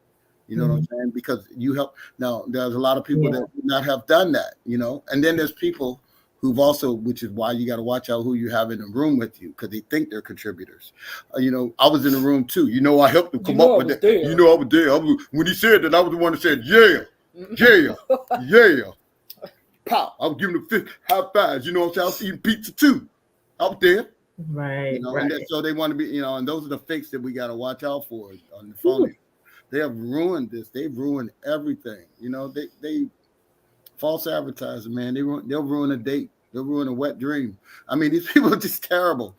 You know what I'm saying? Because you help. Now, there's a lot of people that would not have done that, and then there's people who've also, which is why you got to watch out who you have in the room with you, because they think they're contributors. I was in the room too. I helped them come up with that. There. I was there. When he said that, I was the one that said, yeah. Pop. I was giving them fist high fives. You know what I'm saying? I was eating pizza too. I was there. Right. And so they want to be, and those are the fakes that we got to watch out for on the phone. They have ruined this. They've ruined everything. They false advertising, man. They'll ruin a date. They'll ruin a wet dream. These people are just terrible.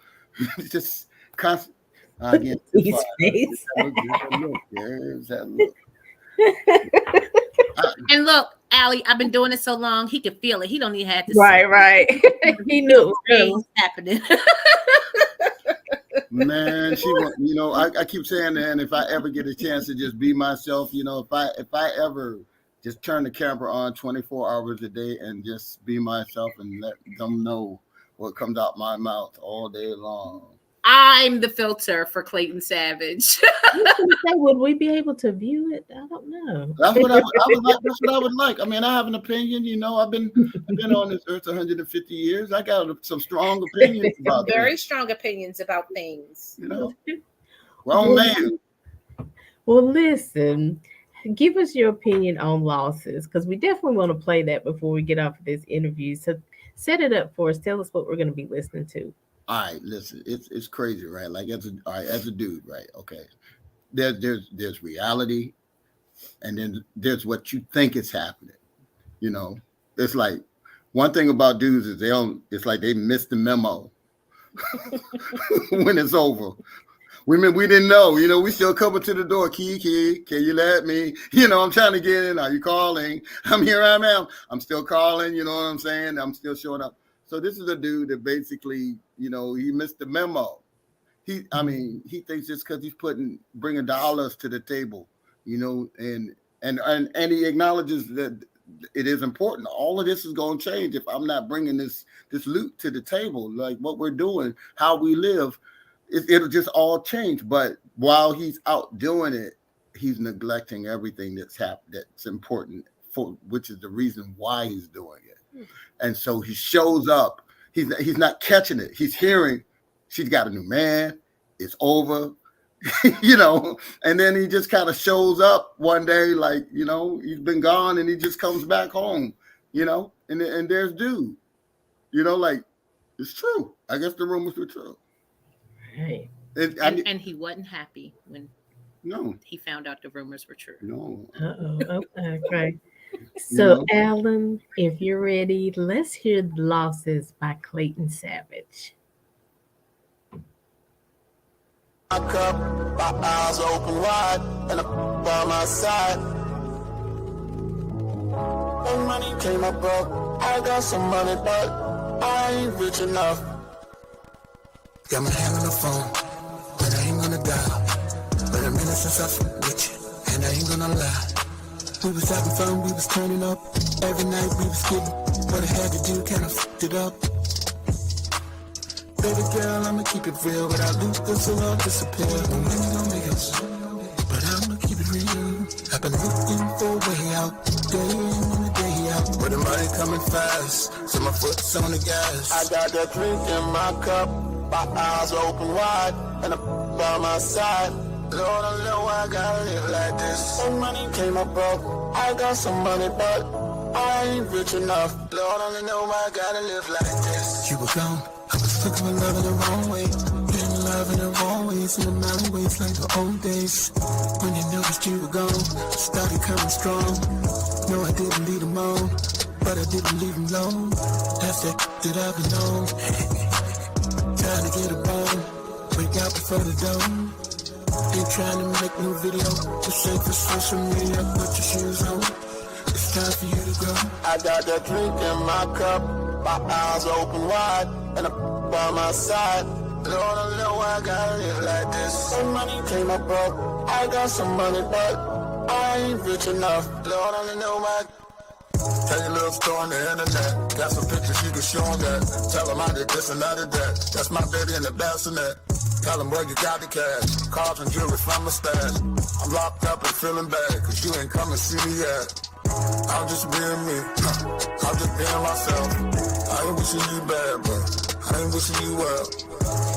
It's just constant. Again, His face. There's that look. And look, Aly, I've been doing it so long, he could feel it. He don't even have to Right. He knew it was happening. Man, I keep saying that, and if I ever get a chance to just be myself, if I ever just turn the camera on 24 hours a day and just be myself and let them know what comes out my mouth all day long. I'm the filter for Clayton Savage. I was gonna say, would we be able to view it? I don't know. That's what I would like. That's what I would like. I mean, I have an opinion. You know, I've been on this earth 150 years. I got some strong opinions about Very things. strong opinions about things. You know, grown man. Well, listen, give us your opinion on losses, because we definitely want to play that before we get off of this interview. So set it up for us. Tell us what we're going to be listening to. All right, listen, it's crazy, right? Like as a dude, right? Okay, there's reality, and then there's what you think is happening. You know, it's like one thing about dudes is they don't. It's like they miss the memo when it's over. We didn't know. You know, we still coming to the door. Key, can you let me? You know, I'm trying to get in. Are you calling? I'm here. I am. I'm still calling. You know what I'm saying? I'm still showing up. So this is a dude that basically, you know, he missed the memo. He thinks just because he's bringing dollars to the table, you know, and he acknowledges that it is important. All of this is going to change if I'm not bringing this loot to the table, like what we're doing, how we live. It'll just all change. But while he's out doing it, he's neglecting everything that's important for, which is the reason why he's doing it. And so he shows up. He's not catching it. He's hearing she's got a new man. It's over, you know. And then he just kind of shows up one day, like, you know, he's been gone, and he just comes back home, you know. And there's dude, you know, like, it's true. I guess the rumors were true. Hey. And he wasn't happy when he found out the rumors were true. No. Okay. So, Alan, if you're ready, let's hear The Losses by Clayton Savage. My cup, my eyes open wide, and I'm by my side. When money came up broke, I got some money, but I ain't rich enough. Got my hand on the phone, but I ain't gonna die. But a minute since I fucked with you, and I ain't gonna lie. We was having fun, we was turning up. Every night we was getting what I had to do, kinda fucked it up. Baby girl, I'ma keep it real. Without Lucas, it'll all disappear. No money don't make us, but I'ma keep it real. I've been looking for a way out, day in and a day out. But the money coming fast, so my foot's on the gas. I got that drink in my cup, my eyes open wide, and I'm by my side. Lord, I know I gotta live like this. When money came up broke, I got some money, but I ain't rich enough. Lord, I know I gotta live like this. You were gone, I was looking for love in the wrong way. Getting love in the wrong ways, in the alleyways like the old days. When you noticed you were gone, started coming strong. No, I didn't lead them on, but I didn't leave them alone. That's that I've been on. Trying to get a bone, wake out before the dawn. Ain't trying to make no video, just say for social media, put your shoes on. It's time for you to go. I got that drink in my cup, my eyes open wide, and I'm by my side. Lord, I know I gotta live like this. When money came up broke, I got some money, but I ain't rich enough. Lord, I know my... Tell your little story on the internet. Got some pictures you can show them that. Tell them I did this and I did that. That's my baby in the bassinet. Tell them where you got the cash. Cars and jewelry from my stash. I'm locked up and feeling bad, cause you ain't come and see me yet. I'm just being me. I'm just being myself. I ain't wishing you bad, but I ain't wishing you well.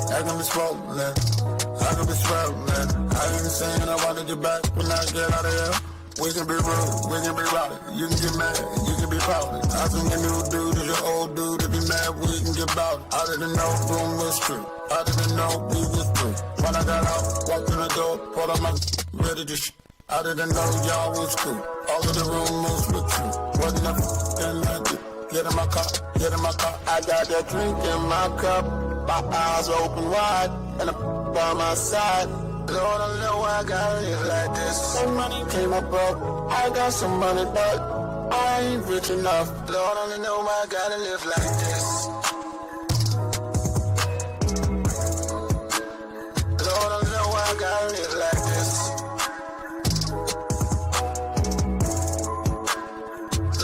I can be swollen. I can be swollen. I ain't saying I wanted you back when I get out of here. We can be rude, we can be rowdy. You can get mad, you can be proud. I think your new dude is your old dude. If you mad, we can get bout it. I didn't know room was true. I didn't know we was through. When I got out, walked in the door, pulled up my ready to shoot. I didn't know y'all was cool. All of the rumors were true. Wasn't a then I did. Get in my car, get in my car. I got that drink in my cup, my eyes open wide, and I'm by my side. Lord, I know I gotta live like this. When money came up broke, I got some money, but I ain't rich enough. Lord, I know I gotta live like this. Lord, I know I gotta live like this.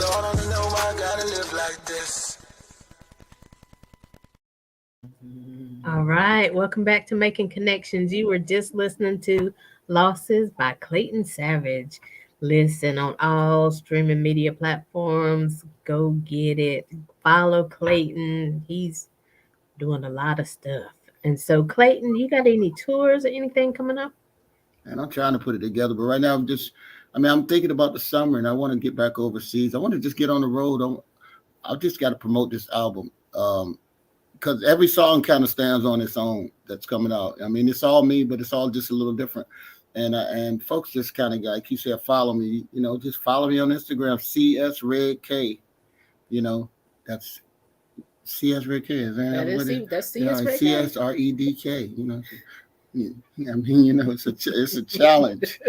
Lord, I know I gotta live like this. All right, welcome back to Making Connections. You were just listening to Losses by Clayton Savage. Listen on all streaming media platforms. Go get it. Follow Clayton. He's doing a lot of stuff. And so, Clayton, you got any tours or anything coming up? And I'm trying to put it together, but right now I'm thinking about the summer, and I want to get back overseas. I want to just get on the road. I've just got to promote this album. Because every song kind of stands on its own that's coming out. I mean, it's all me, but it's all just a little different. And folks just kind of like you said, follow me. Just follow me on Instagram, CS Red K. That's CS Red K. Is That's CS Red K. CSREDK. I mean, it's a challenge.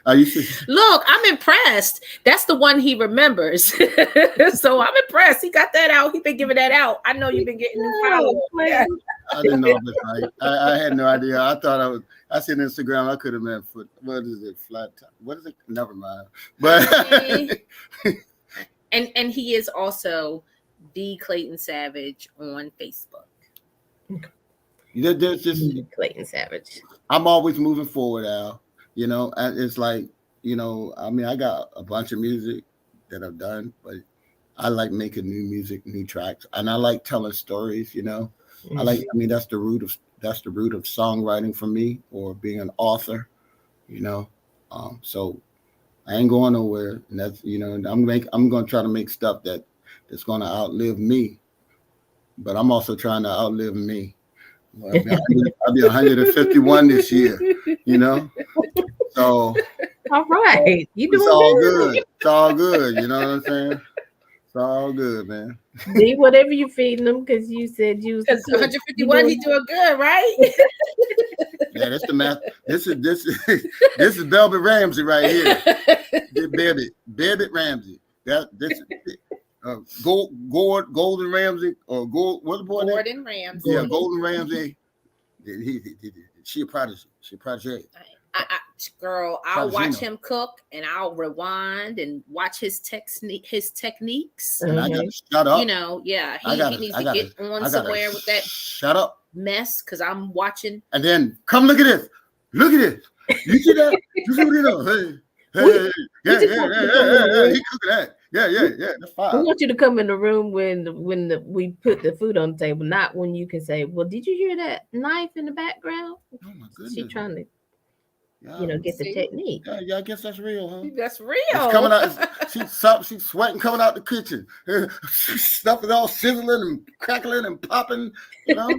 You should Look, I'm impressed. That's the one he remembers. So I'm impressed. He got that out. He been giving that out. I know you've been getting new followers. Yeah. I didn't know this. I had no idea. I thought I seen Instagram. I could have meant what is it? Flat top. What is it? Never mind. But and he is also the Clayton Savage on Facebook. There's just Clayton Savage. I'm always moving forward, Al. And it's like, I mean, I got a bunch of music that I've done, but I like making new music, new tracks, and I like telling stories. Mm-hmm. That's the root of songwriting for me, or being an author. So I ain't going nowhere, and that's I'm going to try to make stuff that's going to outlive me, but I'm also trying to outlive me. Well, I'll be 151 this year, So all right, it's all good. It's all good. You know what I'm saying? It's all good, man. Do whatever you feeding them, because you said you was 151. He doing good, right? Yeah, that's the math. This is Velvet Ramsey right here. Velvet Ramsey. Golden Ramsey or what's the boy name? Gordon Ramsay. Yeah, Golden Ramsey. She a prodigy. Girl, I'll watch him cook, and I'll rewind and watch his techniques. And I gotta shut up. He needs to get on somewhere with that. Shut up. Mess, because I'm watching. And then come look at this. Look at this. You see that? You see what he doing? Hey, yeah. He cooking that. Yeah. That's fine. We want you to come in the room when we put the food on the table, not when you can say, "Well, did you hear that knife in the background?" Oh my goodness. She's trying to, get the technique. Yeah, I guess that's real, huh? That's real. It's coming out. She's sweating coming out the kitchen. Stuff is all sizzling and crackling and popping. I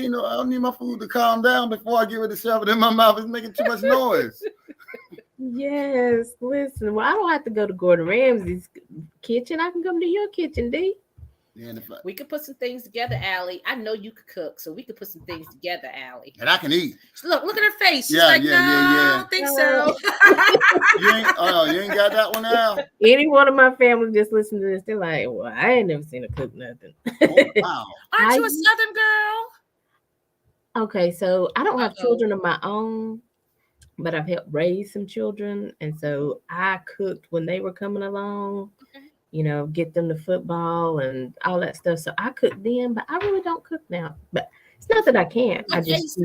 don't need my food to calm down before I get ready to shove it in my mouth. It's making too much noise. Yes, listen. Well, I don't have to go to Gordon Ramsay's kitchen. I can come to your kitchen, D. Yeah, we could put some things together, Aly. I know you could cook, so we could put some things together, Aly. And I can eat. Look at her face. She's I don't think so. You ain't got that one out. Any one of my family just listen to this, they're like, "Well, I ain't never seen her cook nothing." Oh, wow. Aren't you a Southern girl? Okay, so I don't have children of my own, but I've helped raise some children, and so I cooked when they were coming along. Okay. Get them to football and all that stuff. So I cooked then, but I really don't cook now. But it's not that I can't. Okay, I just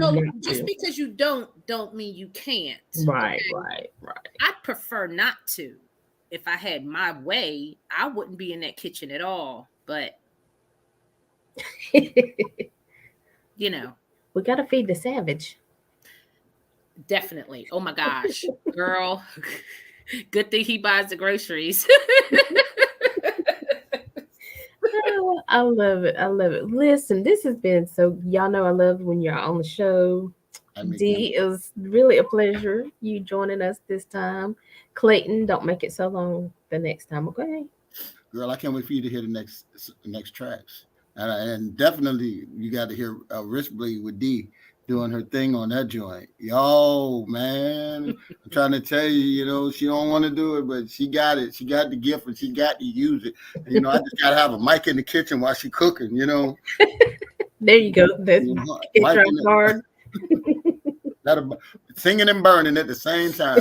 because you don't mean you can't. Right, okay? Right. I'd prefer not to. If I had my way, I wouldn't be in that kitchen at all. But we gotta feed the savage. Definitely. Oh my gosh, girl. Good thing he buys the groceries. Oh, I love it. Listen, this has been y'all know I love when you're on the show. D, it was really a pleasure you joining us this time. Clayton, don't make it so long the next time, okay? Girl, I can't wait for you to hear the next tracks. And definitely you got to hear Wristblade with D doing her thing on that joint. Yo, man, I'm trying to tell you, she don't want to do it, but she got it. She got the gift, and she got to use it. And, I just got to have a mic in the kitchen while she cooking, There you go. That's hard. Singing and burning at the same time.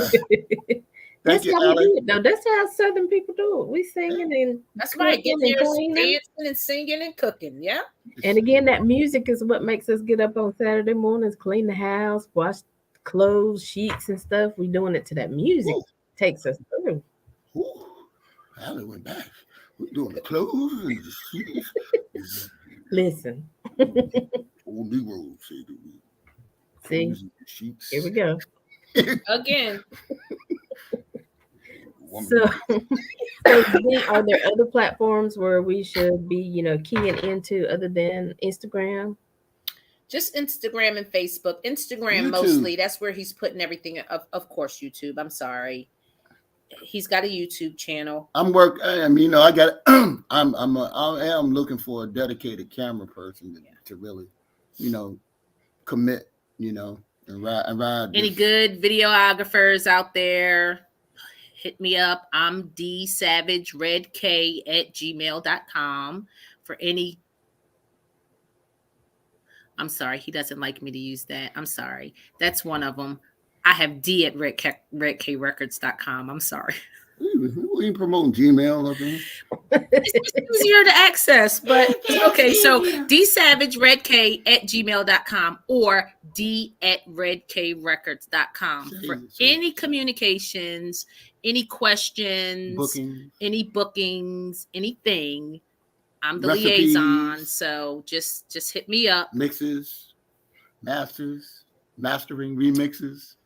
Thank That's you, how we Aly. do it, though. That's how Southern people do it. We singing and That's right. cooking Getting and there, cleaning. dancing and singing and cooking. Yeah. And again, that music is what makes us get up on Saturday mornings, clean the house, wash clothes, sheets, and stuff. We doing it to that music. Ooh, Takes us through. ooh. Aly went back. We're doing the clothes and the sheets. Listen, Old Negroes say that we see, clothes and sheets. here we go. Again. So, so are there other platforms where we should be, keying into other than Instagram? Just Instagram and Facebook. Instagram YouTube. mostly. That's where he's putting everything. Of course, YouTube. I'm sorry. He's got a YouTube channel. I mean, I got. I am looking for a dedicated camera person to really, commit. And ride. Any good videographers out there? Hit me up. I'm dsavageredk@gmail.com for any. I'm sorry, he doesn't like me to use that. I'm sorry. That's one of them. I have d@redkrecords.com. I'm sorry. We ain't promoting Gmail up here. It's easier to access, but okay. So dsavageredk@gmail.com or d@redkrecords.com for any communications, any questions, any bookings, anything. I'm the liaison, so just hit me up. Mixes, masters, mastering, remixes.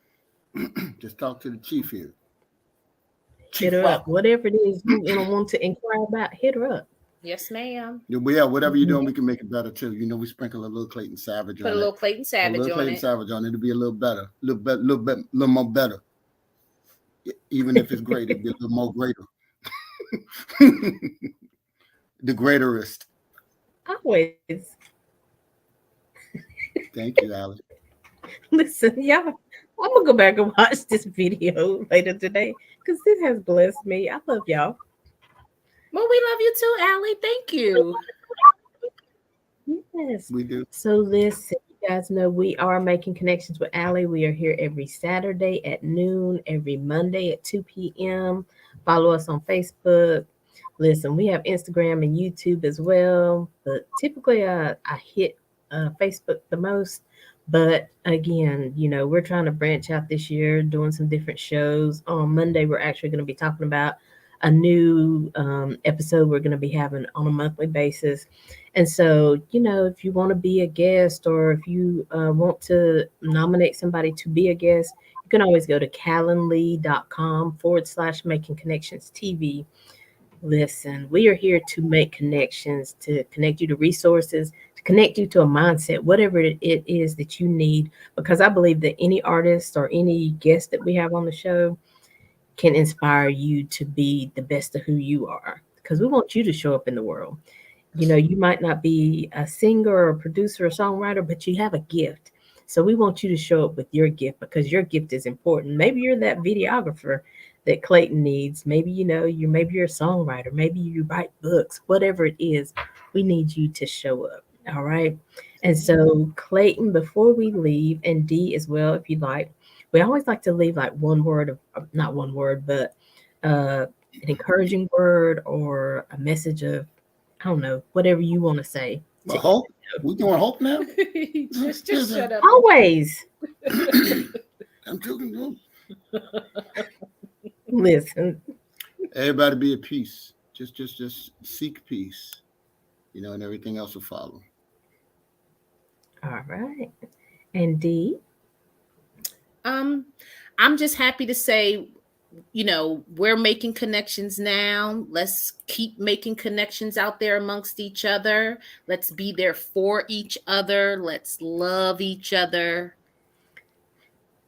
Just talk to the chief here. Hit her up. Whatever it is you want to inquire about, hit her up. Yes, ma'am. Yeah, whatever you're doing, we can make it better too. We sprinkle a little Clayton Savage on it. Put a little Clayton Savage on it. It'll be a little better, a little more better. Even if it's great, it'll be a little more greater. The greaterest. Always. Thank you, Aly. Listen, y'all, I'm gonna go back and watch this video later today because this has blessed me. I love y'all. Well, we love you too, Aly. Thank you. Yes, we do. So listen, you guys know we are making connections with Aly. We are here every Saturday at noon, every Monday at 2 p.m. Follow us on Facebook. Listen, we have Instagram and YouTube as well, but typically I hit Facebook the most. But again, we're trying to branch out this year, doing some different shows. On Monday, we're actually going to be talking about a new episode we're going to be having on a monthly basis. And so, if you want to be a guest or if you want to nominate somebody to be a guest, you can always go to calendly.com/making connections TV. Listen, we are here to make connections, to connect you to resources, to connect you to a mindset, whatever it is that you need, because I believe that any artist or any guest that we have on the show can inspire you to be the best of who you are, because we want you to show up in the world. You might not be a singer or a producer or songwriter, but you have a gift. So we want you to show up with your gift because your gift is important. Maybe you're that videographer that Clayton needs. Maybe you're a songwriter. Maybe you write books. Whatever it is, we need you to show up. All right. And so Clayton, before we leave, and Dee as well, if you'd like, we always like to leave like one word not one word, but an encouraging word or a message of, I don't know, whatever you want to say. Well, hope. We doing hope now? just shut up. Always. I'm joking. Listen. Everybody be at peace. Just seek peace. And everything else will follow. All right. And Dee? I'm just happy to say, we're making connections now. Let's keep making connections out there amongst each other. Let's be there for each other. Let's love each other.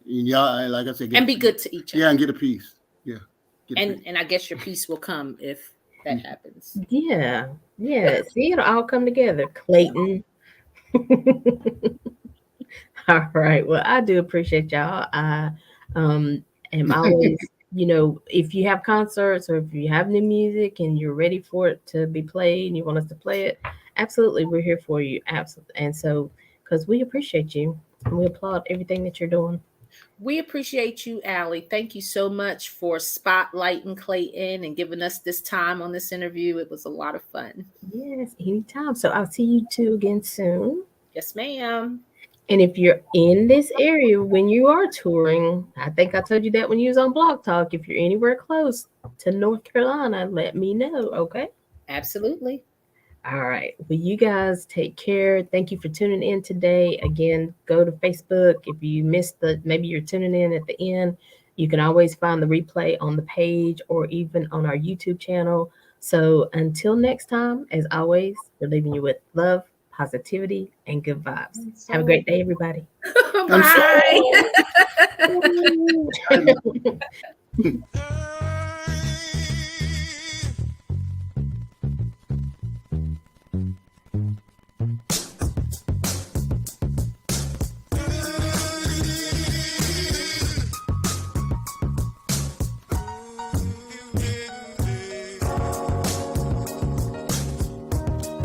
Yeah, like I said, and be good to each other. Yeah, and get a piece. Yeah. And I guess your peace will come if that happens. Yeah. See, it'll all come together. Clayton. All right. Well, I do appreciate y'all. I am always, if you have concerts or if you have new music and you're ready for it to be played and you want us to play it, absolutely, we're here for you. Absolutely. And so, because we appreciate you and we applaud everything that you're doing. We appreciate you, Aly. Thank you so much for spotlighting Clayton and giving us this time on this interview. It was a lot of fun. Yes, anytime. So I'll see you two again soon. Yes, ma'am. And if you're in this area when you are touring, I think I told you that when you was on Blog Talk. If you're anywhere close to North Carolina, let me know, okay? Absolutely. All right. Well, you guys take care. Thank you for tuning in today. Again, go to Facebook. If you missed maybe you're tuning in at the end, you can always find the replay on the page or even on our YouTube channel. So until next time, as always, we're leaving you with love, positivity, and good vibes. Have a great day, everybody. Bye.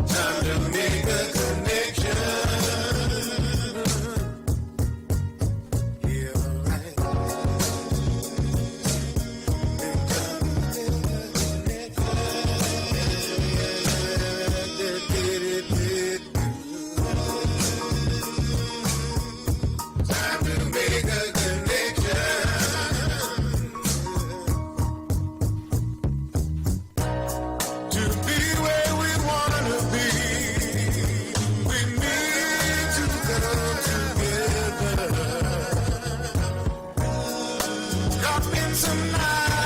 Time to make a connection. Yeah, right. Time to make a connection. To be where we wanna be, we need to come together. Drop in some night.